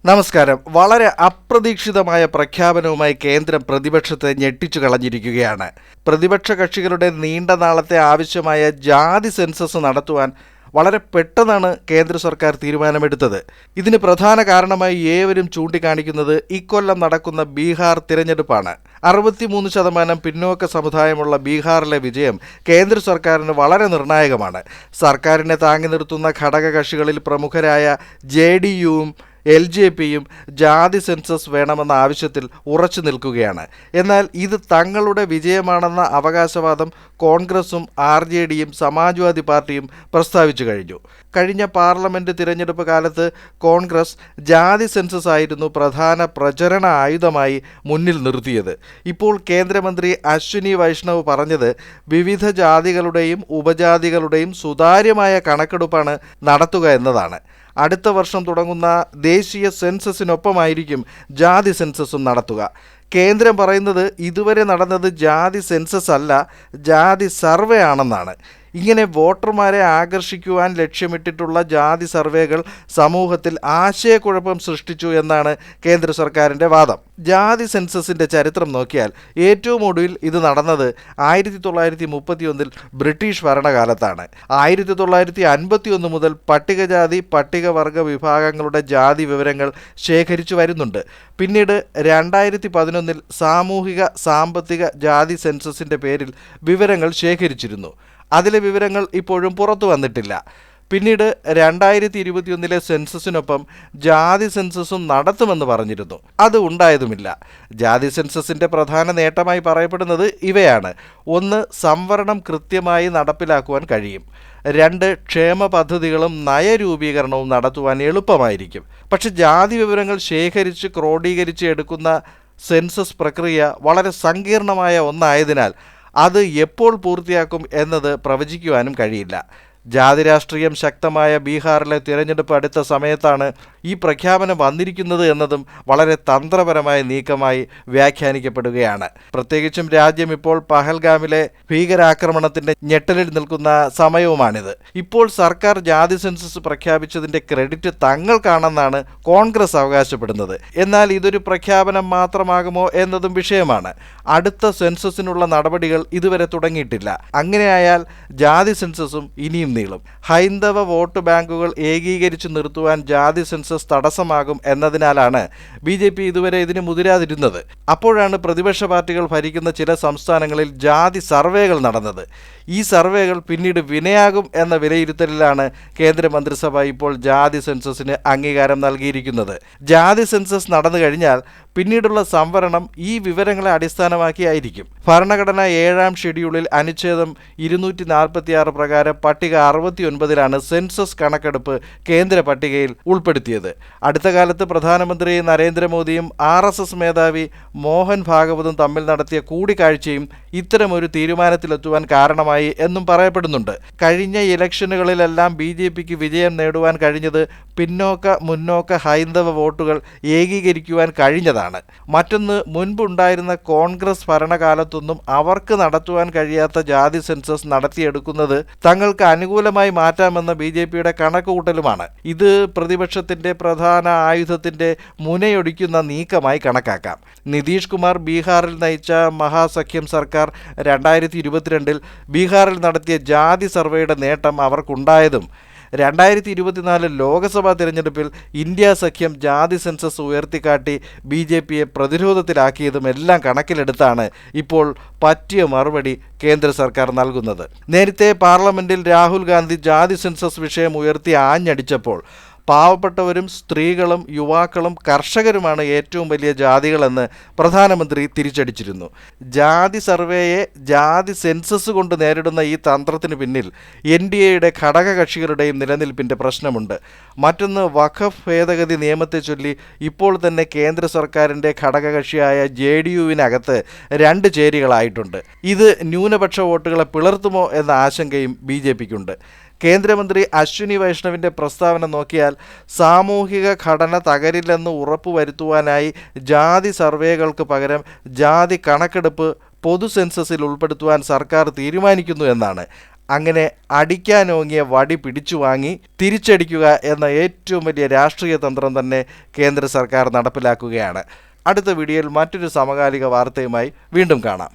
നമസ്കാരം. വളരെ അപ്രതീക്ഷിതമായ പ്രഖ്യാപനവുമായി കേന്ദ്രം പ്രതിപക്ഷത്തെ ഞെട്ടിച്ചു കളഞ്ഞിരിക്കുകയാണ്. പ്രതിപക്ഷ കക്ഷികളുടെ നീണ്ട നാളത്തെ ആവശ്യമായ ജാതി സെൻസസ് നടത്തുവാൻ വളരെ പെട്ടെന്നാണ് കേന്ദ്ര സർക്കാർ തീരുമാനമെടുത്തത്. ഇതിന് പ്രധാന കാരണമായി ഏവരും ചൂണ്ടിക്കാണിക്കുന്നത് ഇക്കൊല്ലം നടക്കുന്ന ബീഹാർ തിരഞ്ഞെടുപ്പാണ്. 63% പിന്നോക്ക സമുദായമുള്ള ബീഹാറിലെ വിജയം കേന്ദ്ര സർക്കാരിന് വളരെ നിർണായകമാണ്. സർക്കാരിനെ താങ്ങി നിർത്തുന്ന ഘടകകക്ഷികളിൽ പ്രമുഖരായ JDUവും LJPയും ജാതി സെൻസസ് വേണമെന്ന ആവശ്യത്തിൽ ഉറച്ചു നിൽക്കുകയാണ്. എന്നാൽ ഇത് തങ്ങളുടെ വിജയമാണെന്ന അവകാശവാദം കോൺഗ്രസും RJDയും സമാജ്വാദി പാർട്ടിയും പ്രസ്താവിച്ചു കഴിഞ്ഞു. കഴിഞ്ഞ പാർലമെന്റ് തിരഞ്ഞെടുപ്പ് കാലത്ത് കോൺഗ്രസ് ജാതി സെൻസസ് ആയിരുന്നു പ്രധാന പ്രചരണ ആയുധമായി മുന്നിൽ നിർത്തിയത്. ഇപ്പോൾ കേന്ദ്രമന്ത്രി അശ്വിനി വൈഷ്ണവ് പറഞ്ഞത് വിവിധ ജാതികളുടെയും ഉപജാതികളുടെയും സുതാര്യമായ കണക്കെടുപ്പാണ് നടത്തുക എന്നതാണ്. അടുത്ത വർഷം തുടങ്ങുന്ന ദേശീയ സെൻസസിനൊപ്പമായിരിക്കും ജാതി സെൻസസും നടത്തുക. കേന്ദ്രം പറയുന്നത് ഇതുവരെ നടന്നത് ജാതി സെൻസസ് അല്ല, ജാതി സർവേ ആണെന്നാണ്. ഇങ്ങനെ വോട്ടർമാരെ ആകർഷിക്കുവാൻ ലക്ഷ്യമിട്ടിട്ടുള്ള ജാതി സർവേകൾ സമൂഹത്തിൽ ആശയക്കുഴപ്പം സൃഷ്ടിച്ചു എന്നാണ് കേന്ദ്ര സർക്കാരിൻ്റെ വാദം. ജാതി സെൻസസിൻ്റെ ചരിത്രം നോക്കിയാൽ ഏറ്റവും ഒടുവിൽ ഇത് നടന്നത് 1931 ബ്രിട്ടീഷ് ഭരണകാലത്താണ്. 1951 മുതൽ പട്ടികജാതി പട്ടികവർഗ വിഭാഗങ്ങളുടെ ജാതി വിവരങ്ങൾ ശേഖരിച്ചു വരുന്നുണ്ട്. പിന്നീട് 2011 സാമൂഹിക സാമ്പത്തിക ജാതി സെൻസസിൻ്റെ പേരിൽ വിവരങ്ങൾ ശേഖരിച്ചിരുന്നു. അതിലെ വിവരങ്ങൾ ഇപ്പോഴും പുറത്തു വന്നിട്ടില്ല. പിന്നീട് 2021 സെൻസസിനൊപ്പം ജാതി സെൻസസും നടത്തുമെന്ന് പറഞ്ഞിരുന്നു. അത് ഉണ്ടായതുമില്ല. ജാതി സെൻസസിൻ്റെ പ്രധാന നേട്ടമായി പറയപ്പെടുന്നത് ഇവയാണ്: 1. സംവരണം കൃത്യമായി നടപ്പിലാക്കുവാൻ കഴിയും. 2. ക്ഷേമ പദ്ധതികളും നയരൂപീകരണവും നടത്തുവാൻ എളുപ്പമായിരിക്കും. പക്ഷെ ജാതി വിവരങ്ങൾ ശേഖരിച്ച് ക്രോഡീകരിച്ച് എടുക്കുന്ന സെൻസസ് പ്രക്രിയ വളരെ സങ്കീർണമായ ഒന്നായതിനാൽ അത് എപ്പോൾ പൂർത്തിയാക്കും എന്നത് പ്രവചിക്കുവാനും കഴിയില്ല. ജാതി രാഷ്ട്രീയം ശക്തമായ ബീഹാറിലെ തിരഞ്ഞെടുപ്പ് അടുത്ത സമയത്താണ് ഈ പ്രഖ്യാപനം വന്നിരിക്കുന്നത് എന്നതും വളരെ തന്ത്രപരമായ നീക്കമായി വ്യാഖ്യാനിക്കപ്പെടുകയാണ്. പ്രത്യേകിച്ചും രാജ്യം ഇപ്പോൾ പഹൽഗാമിലെ ഭീകരാക്രമണത്തിന്റെ ഞെട്ടലിൽ നിൽക്കുന്ന സമയവുമാണിത്. ഇപ്പോൾ സർക്കാർ ജാതി സെൻസസ് പ്രഖ്യാപിച്ചതിന്റെ ക്രെഡിറ്റ് തങ്ങൾക്കാണെന്നാണ് കോൺഗ്രസ് അവകാശപ്പെടുന്നത്. എന്നാൽ ഇതൊരു പ്രഖ്യാപനം മാത്രമാകുമോ എന്നതും വിഷയമാണ്. അടുത്ത സെൻസസിനുള്ള നടപടികൾ ഇതുവരെ തുടങ്ങിയിട്ടില്ല. അങ്ങനെയായാൽ ജാതി സെൻസസും ഇനിയും നീളും. ഹൈന്ദവ വോട്ട് ബാങ്കുകൾ ഏകീകരിച്ച് നിർത്തുവാൻ ജാതി സെൻസസ് തടസ്സമാകും എന്നതിനാലാണ് BJP ഇതുവരെ ഇതിന് മുതിരാതിരുന്നത്. അപ്പോഴാണ് പ്രതിപക്ഷ പാർട്ടികൾ ഭരിക്കുന്ന ചില സംസ്ഥാനങ്ങളിൽ ജാതി സർവേകൾ നടന്നത്. ഈ സർവേകൾ പിന്നീട് വിനയാകും എന്ന വിലയിരുത്തലിലാണ് കേന്ദ്രമന്ത്രിസഭ ഇപ്പോൾ ജാതി സെൻസസിന് അംഗീകാരം നൽകിയിരിക്കുന്നത്. ജാതി സെൻസസ് നടന്നു കഴിഞ്ഞാൽ പിന്നീടുള്ള സംവരണം ഈ വിവരങ്ങളെ അടിസ്ഥാനമാക്കിയായിരിക്കും. ഭരണഘടന 7ാം ഷെഡ്യൂളിൽ അനുച്ഛേദം 246 പ്രകാരം പട്ടിക 69ലാണ് സെൻസസ് കണക്കെടുപ്പ് കേന്ദ്ര പട്ടികയിൽ ഉൾപ്പെടുത്തിയത്. അടുത്ത കാലത്ത് പ്രധാനമന്ത്രി നരേന്ദ്രമോദിയും RSS മേധാവി മോഹൻ ഭാഗവതും തമ്മിൽ നടത്തിയ കൂടിക്കാഴ്ചയും ഇത്തരമൊരു തീരുമാനത്തിലെത്തുവാൻ കാരണമായി എന്നും പറയപ്പെടുന്നുണ്ട്. കഴിഞ്ഞ ഇലക്ഷനുകളിലെല്ലാം BJPക്ക് വിജയം നേടുവാൻ കഴിഞ്ഞത് പിന്നോക്ക മുന്നോക്ക ഹൈന്ദവ വോട്ടുകൾ ഏകീകരിക്കുവാൻ കഴിഞ്ഞതാണ്. മറ്റൊന്ന്, മുൻപുണ്ടായിരുന്ന കോൺഗ്രസ് ഭരണകാലത്തൊന്നും അവർക്ക് നടത്തുവാൻ കഴിയാത്ത ജാതി സെൻസസ് നടത്തിയെടുക്കുന്നത് തങ്ങൾക്ക് അനുകൂലമായി മാറ്റാമെന്ന BJPയുടെ കണക്കുകൂട്ടലുമാണ്. ഇത് പ്രതിപക്ഷത്തിന്റെ പ്രധാന ആയുധത്തിന്റെ മുനയൊടിക്കുന്ന നീക്കമായി കണക്കാക്കാം. നിതീഷ് കുമാർ ബീഹാറിൽ നയിച്ച മഹാസഖ്യം സർക്കാർ 2022 ബീഹാറിൽ നടത്തിയ ജാതി സർവേയുടെ നേട്ടം അവർക്കുണ്ടായതും 2024 ലോക്സഭാ തിരഞ്ഞെടുപ്പിൽ ഇന്ത്യ സഖ്യം ജാതി സെൻസസ് ഉയർത്തിക്കാട്ടി BJPയെ പ്രതിരോധത്തിലാക്കിയതും എല്ലാം കണക്കിലെടുത്താണ് ഇപ്പോൾ പറ്റിയ മറുപടി കേന്ദ്ര സർക്കാർ നൽകുന്നത്. നേരത്തെ പാർലമെന്റിൽ രാഹുൽ ഗാന്ധി ജാതി സെൻസസ് വിഷയം ഉയർത്തി ആഞ്ഞടിച്ചപ്പോൾ പാവപ്പെട്ടവരും സ്ത്രീകളും യുവാക്കളും കർഷകരുമാണ് ഏറ്റവും വലിയ ജാതികളെന്ന് പ്രധാനമന്ത്രി തിരിച്ചടിച്ചിരുന്നു. ജാതി സർവേയെ ജാതി സെൻസസ് കൊണ്ട് നേരിടുന്ന ഈ തന്ത്രത്തിന് പിന്നിൽ NDAയുടെ ഘടകകക്ഷികളുടെയും നിലനിൽപ്പിൻ്റെ പ്രശ്നമുണ്ട്. മറ്റൊന്ന്, വഖഫ് ഭേദഗതി നിയമത്തെ ചൊല്ലി ഇപ്പോൾ തന്നെ കേന്ദ്ര സർക്കാരിൻ്റെ ഘടകകക്ഷിയായ JDUവിനകത്ത് 2 ചേരികളായിട്ടുണ്ട്. ഇത് ന്യൂനപക്ഷ വോട്ടുകളെ പിളർത്തുമോ എന്ന ആശങ്കയും BJPക്കുണ്ട്. കേന്ദ്രമന്ത്രി അശ്വിനി വൈഷ്ണവിൻ്റെ പ്രസ്താവന നോക്കിയാൽ സാമൂഹിക ഘടന തകരില്ലെന്ന് ഉറപ്പുവരുത്തുവാനായി ജാതി സർവേകൾക്ക് പകരം ജാതി കണക്കെടുപ്പ് പൊതു സെൻസസിൽ ഉൾപ്പെടുത്തുവാൻ സർക്കാർ തീരുമാനിക്കുന്നു എന്നാണ്. അങ്ങനെ അടിക്കാനോങ്ങിയ വടി പിടിച്ചു വാങ്ങി തിരിച്ചടിക്കുക എന്ന ഏറ്റവും വലിയ രാഷ്ട്രീയ തന്ത്രം തന്നെ കേന്ദ്ര സർക്കാർ നടപ്പിലാക്കുകയാണ്. അടുത്ത വീഡിയോയിൽ മറ്റൊരു സമകാലിക വാർത്തയുമായി വീണ്ടും കാണാം.